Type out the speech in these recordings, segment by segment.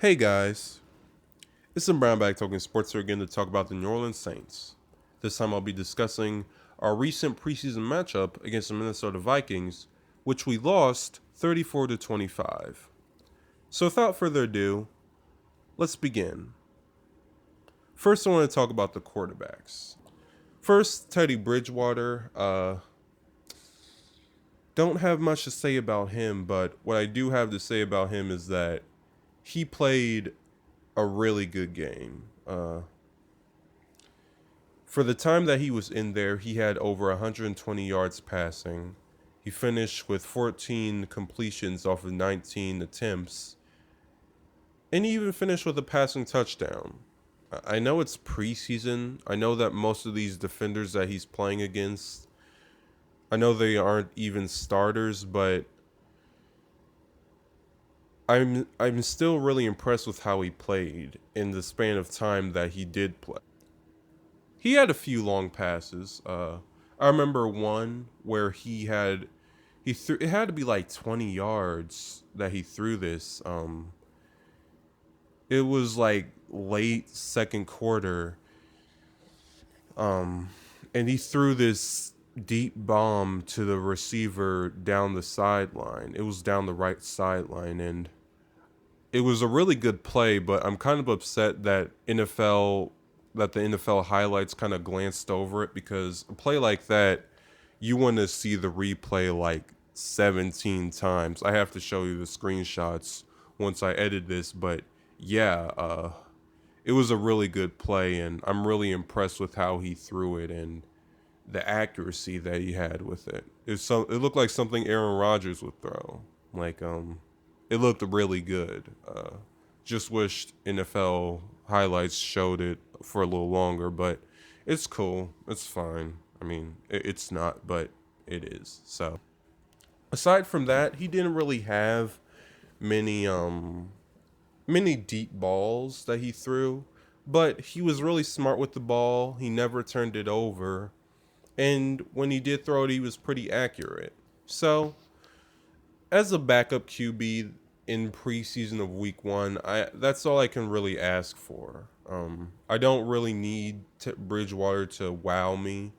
Hey guys, it's some BrownBag talking sports here again to talk about the New Orleans Saints. This time I'll be discussing our recent preseason matchup against the Minnesota Vikings, which we lost 34 to 25. So without further ado, let's begin. First I want to talk about the quarterbacks. First, Teddy Bridgewater. Don't have much to say about him, but what I do have to say about him is that he played a really good game. For the time that he was in there, he had over 120 yards passing. He finished with 14 completions off of 19 attempts. And he even finished with a passing touchdown. I know it's preseason. I know that most of these defenders that he's playing against, I know they aren't even starters, but I'm still really impressed with how he played in the span of time that he did play. He had a few long passes. I remember one where he threw, it had to be like 20 yards that he threw this. It was like late second quarter. And he threw this deep bomb to the receiver down the sideline. It was down the right sideline, and it was a really good play, but I'm kind of upset that the NFL highlights kind of glanced over it, because a play like that, you want to see the replay like 17 times. I have to show you the screenshots once I edit this, but yeah, it was a really good play, and I'm really impressed with how he threw it and the accuracy that he had with it. It looked like something Aaron Rodgers would throw. It looked really good. Just wished NFL highlights showed it for a little longer, but it's cool. It's fine. I mean, it's not, but it is. So, aside from that, he didn't really have many many deep balls that he threw, but he was really smart with the ball. He never turned it over, and when he did throw it, he was pretty accurate. So, as a backup QB in preseason of week one, that's all I can really ask for. I don't really need Bridgewater to wow me.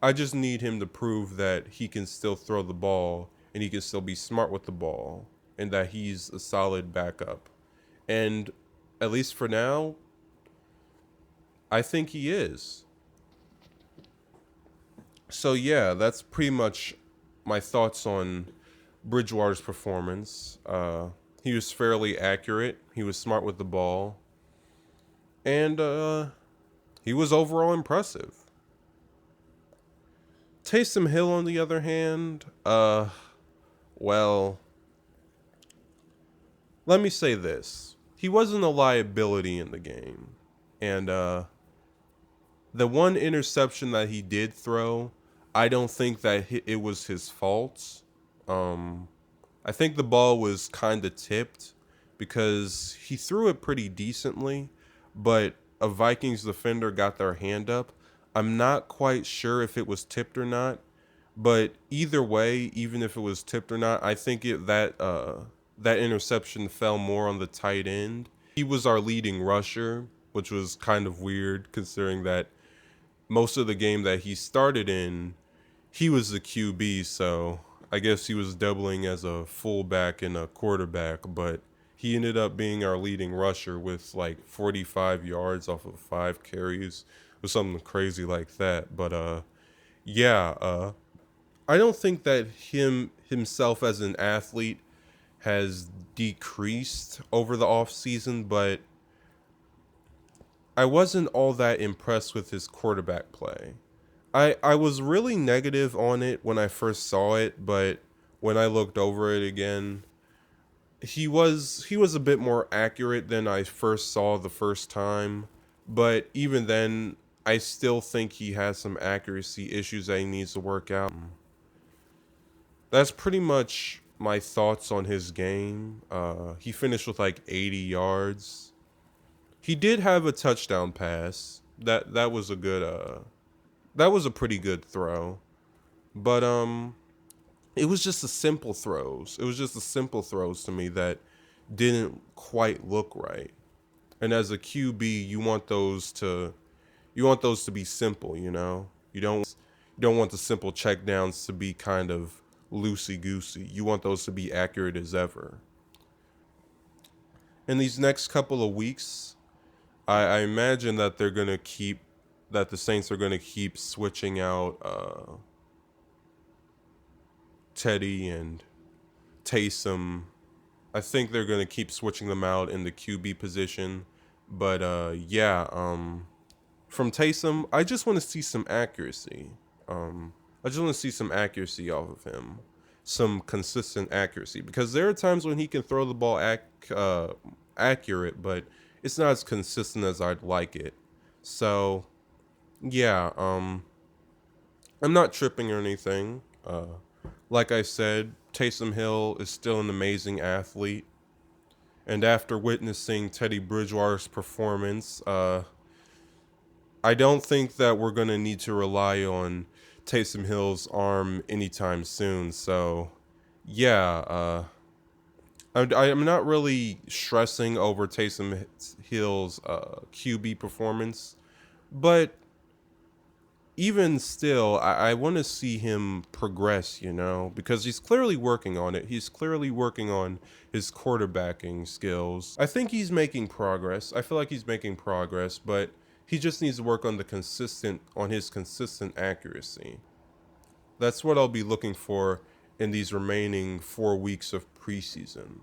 I just need him to prove that he can still throw the ball and he can still be smart with the ball and that he's a solid backup. And at least for now, I think he is. So yeah, that's pretty much my thoughts on Bridgewater's performance. He was fairly accurate. He was smart with the ball. And he was overall impressive. Taysom Hill, on the other hand, well, let me say this. He wasn't a liability in the game. And the one interception that he did throw, I don't think that it was his fault. I think the ball was kind of tipped because he threw it pretty decently, but a Vikings defender got their hand up. I'm not quite sure if it was tipped or not, but either way, even if it was tipped or not, I think that interception fell more on the tight end. He was our leading rusher, which was kind of weird considering that most of the game that he started in, he was the QB, so I guess he was doubling as a fullback and a quarterback, but he ended up being our leading rusher with like 45 yards off of 5 carries or something crazy like that. But yeah, I don't think that himself as an athlete has decreased over the off season, but I wasn't all that impressed with his quarterback play. I was really negative on it when I first saw it, but when I looked over it again, he was a bit more accurate than I first saw the first time. But even then, I still think he has some accuracy issues that he needs to work out. That's pretty much my thoughts on his game. He finished with like 80 yards. He did have a touchdown pass. That was a good that was a pretty good throw. But it was just the simple throws. It was just the simple throws to me that didn't quite look right. And as a QB, you want those to be simple, you know? You don't want the simple checkdowns to be kind of loosey goosey. You want those to be accurate as ever. In these next couple of weeks, I imagine that the Saints are gonna keep switching out Teddy and Taysom. I think they're gonna keep switching them out in the QB position. But yeah, from Taysom, I just want to see some accuracy. I just want to see some accuracy off of him, some consistent accuracy, because there are times when he can throw the ball accurate, but it's not as consistent as I'd like it. So yeah, I'm not tripping or anything. Like I said, Taysom Hill is still an amazing athlete, and after witnessing Teddy Bridgewater's performance, I don't think that we're going to need to rely on Taysom Hill's arm anytime soon. So, yeah, I'm not really stressing over Taysom Hill's QB performance, but even still, I want to see him progress, you know, because he's clearly working on it. He's clearly working on his quarterbacking skills. I think he's making progress. I feel like he's making progress, but he just needs to work on his consistent accuracy. That's what I'll be looking for in these remaining 4 weeks of preseason.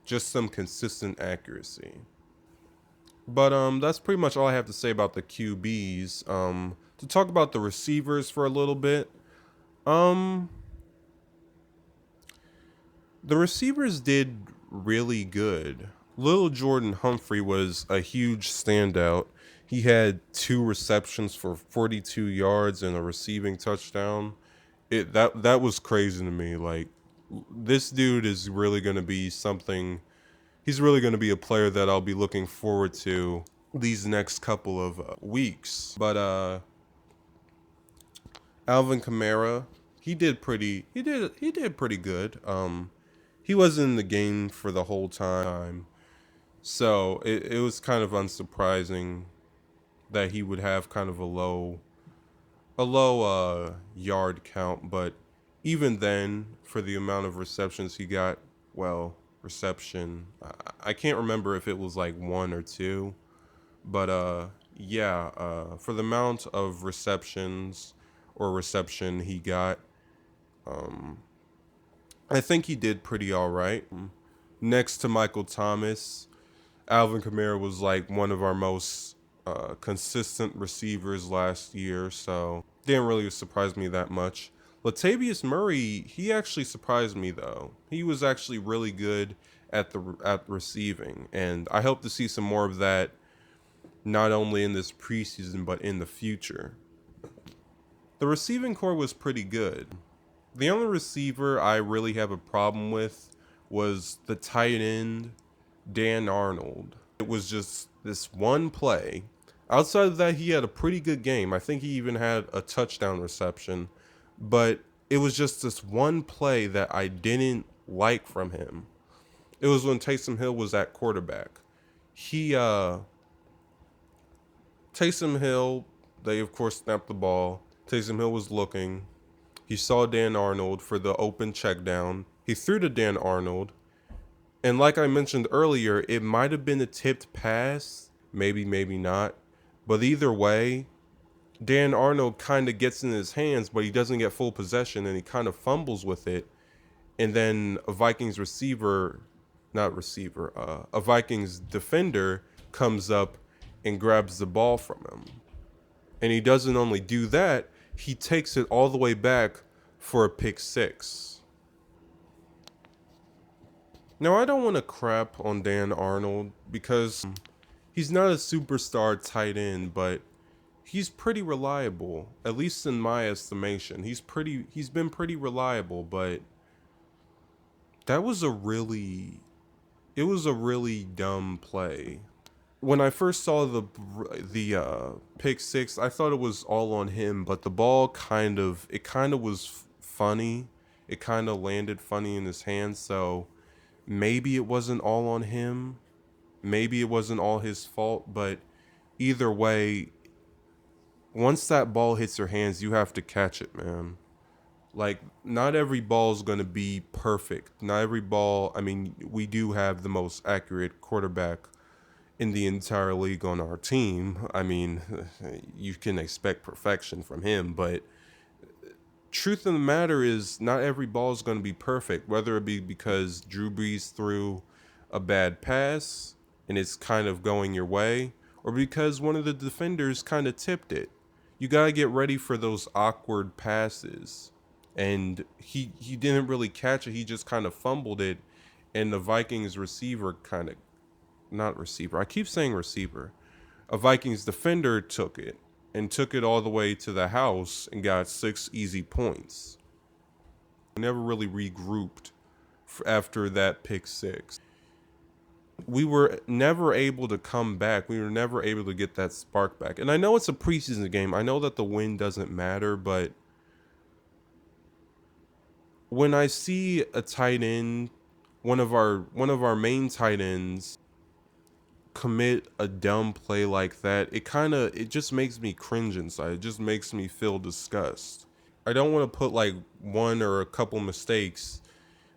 Just some consistent accuracy. But that's pretty much all I have to say about the QBs. To talk about the receivers for a little bit. Um the receivers did really good. Little Jordan Humphrey was a huge standout. He had 2 receptions for 42 yards and a receiving touchdown. That was crazy to me. Like, this dude is really going to be something. He's really going to be a player that I'll be looking forward to these next couple of weeks. But Alvin Kamara, he did pretty good. He wasn't in the game for the whole time. So it was kind of unsurprising that he would have kind of a low yard count, but even then, for the amount of receptions he got, well, reception, I can't remember if it was like 1 or 2, but yeah, for the amount of reception he got, um, I think he did pretty all right. Next to Michael Thomas, Alvin Kamara was like one of our most consistent receivers last year, so didn't really surprise me that much. Latavius Murray, he actually surprised me though. He was actually really good at receiving, and I hope to see some more of that, not only in this preseason but in the future. The receiving core was pretty good. The only receiver I really have a problem with was the tight end, Dan Arnold. It was just this one play. Outside of that, he had a pretty good game. I think he even had a touchdown reception. But it was just this one play that I didn't like from him. It was when Taysom Hill was at quarterback. Taysom Hill, they of course snapped the ball. Taysom Hill was looking. He saw Dan Arnold for the open check down. He threw to Dan Arnold. And like I mentioned earlier, it might have been a tipped pass. Maybe, maybe not. But either way, Dan Arnold kind of gets in his hands, but he doesn't get full possession, and he kind of fumbles with it. And then a Vikings defender comes up and grabs the ball from him. And he doesn't only do that, he takes it all the way back for a pick six. Now, I don't want to crap on Dan Arnold because he's not a superstar tight end, but he's pretty reliable, at least in my estimation. He's been pretty reliable, but it was a really dumb play. When I first saw the pick six, I thought it was all on him, but the ball kind of was funny. It kind of landed funny in his hands, so maybe it wasn't all on him. Maybe it wasn't all his fault, but either way, once that ball hits your hands, you have to catch it, man. Like, not every ball is going to be perfect. Not every ball, I mean, we do have the most accurate quarterback in the entire league on our team. I mean, you can expect perfection from him, but truth of the matter is not every ball is going to be perfect, whether it be because Drew Brees threw a bad pass and it's kind of going your way, or because one of the defenders kind of tipped it. You got to get ready for those awkward passes. And he didn't really catch it. He just kind of fumbled it. And the Vikings receiver kind of, not receiver, I keep saying receiver. A Vikings defender took it and took it all the way to the house and got 6 easy points. We never really regrouped after that pick 6. We were never able to come back. We were never able to get that spark back. And I know it's a preseason game. I know that the win doesn't matter, but when I see a tight end, one of our main tight ends commit a dumb play like that, it just makes me cringe inside. It just makes me feel disgust. I don't want to put like one or a couple mistakes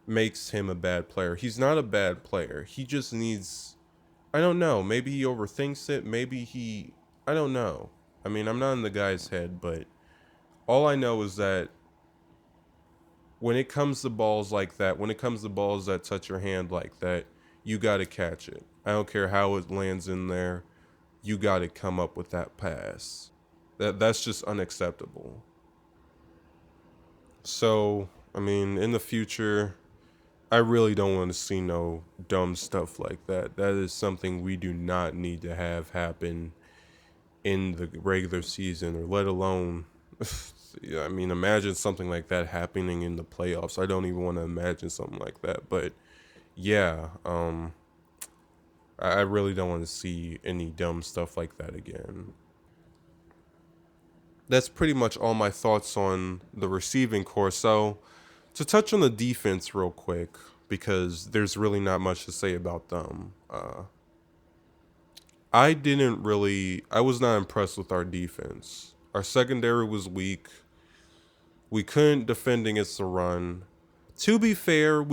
makes him a bad player. He's not a bad player. He just needs, I don't know, maybe he overthinks it, I don't know. I mean, I'm not in the guy's head, but all I know is that when it comes to balls like that, when it comes to balls that touch your hand like that, you got to catch it. I don't care how it lands in there. You got to come up with that pass. That's just unacceptable. So, I mean, in the future, I really don't want to see no dumb stuff like that. That is something we do not need to have happen in the regular season, or let alone I mean, imagine something like that happening in the playoffs. I don't even want to imagine something like that. But yeah, I really don't want to see any dumb stuff like that again. That's pretty much all my thoughts on the receiving corps. So to touch on the defense real quick, because there's really not much to say about them. I was not impressed with our defense. Our secondary was weak. We couldn't defend against the run. To be fair,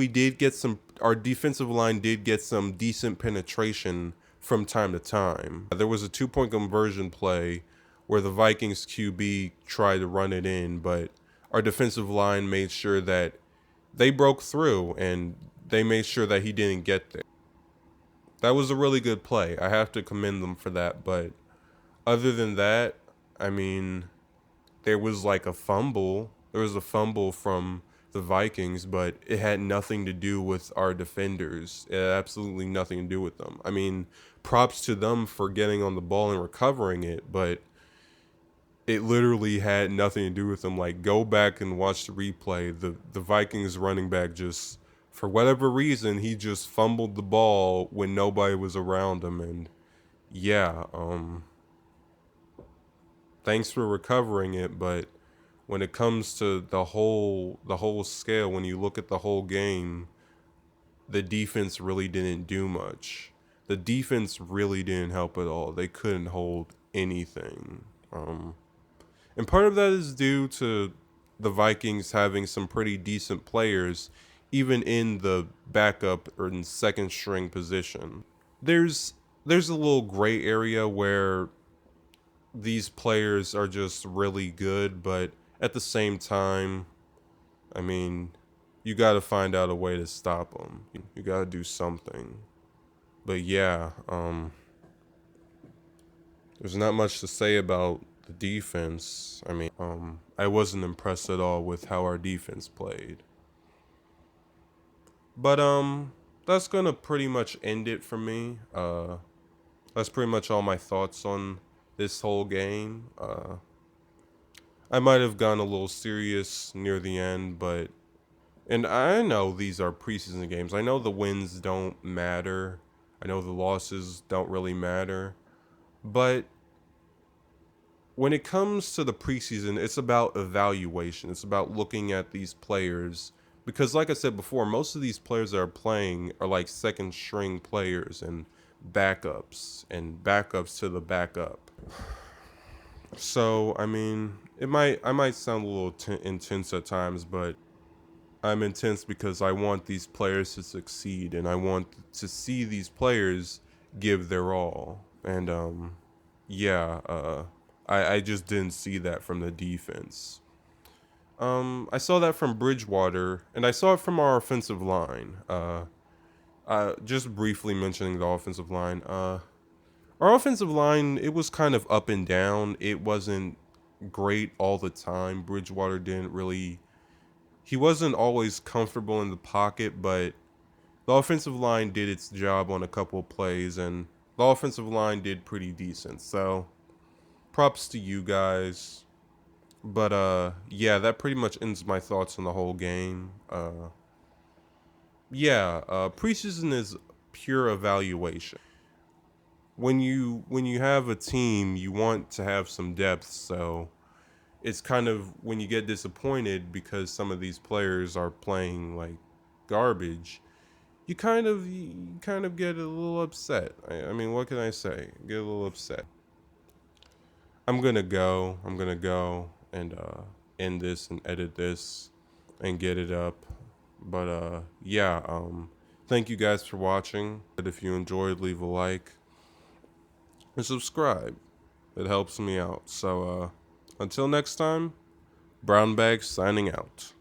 our defensive line did get some decent penetration from time to time. There was a 2-point conversion play where the Vikings QB tried to run it in, but our defensive line made sure that they broke through and they made sure that he didn't get there. That was a really good play. I have to commend them for that. But other than that, I mean, there was like a fumble. There was a fumble from the Vikings, but it had nothing to do with our defenders. It had absolutely nothing to do with them. I mean, props to them for getting on the ball and recovering it, but it literally had nothing to do with them. Like, go back and watch the replay. The Vikings running back just, for whatever reason, he just fumbled the ball when nobody was around him. And yeah, thanks for recovering it, but when it comes to the whole scale, when you look at the whole game, the defense really didn't do much. The defense really didn't help at all. They couldn't hold anything. And part of that is due to the Vikings having some pretty decent players, even in the backup or in second string position. There's a little gray area where these players are just really good, but at the same time, I mean, you got to find out a way to stop them. You got to do something. But yeah, there's not much to say about the defense. I mean, I wasn't impressed at all with how our defense played. But that's gonna pretty much end it for me. That's pretty much all my thoughts on this whole game. I might have gone a little serious near the end, but, and I know these are preseason games. I know the wins don't matter. I know the losses don't really matter. But when it comes to the preseason, it's about evaluation. It's about looking at these players, Because like I said before, most of these players that are playing are like second string players and backups to the backup. So, I mean, I might sound a little intense at times, but I'm intense because I want these players to succeed and I want to see these players give their all. And yeah, I just didn't see that from the defense. I saw that from Bridgewater, and I saw it from our offensive line. Just briefly mentioning the offensive line. Our offensive line, it was kind of up and down. It wasn't great all the time. Bridgewater didn't really. He wasn't always comfortable in the pocket, but the offensive line did its job on a couple of plays, and the offensive line did pretty decent. So, props to you guys. But yeah, that pretty much ends my thoughts on the whole game. Yeah, preseason is pure evaluation. When you have a team, you want to have some depth, so it's kind of when you get disappointed because some of these players are playing like garbage, you kind of get a little upset. I mean, what can I say? Get a little upset. I'm gonna go and end this and edit this and get it up. But yeah, thank you guys for watching. If you enjoyed, leave a like and subscribe. It helps me out. So until next time, BrownBag signing out.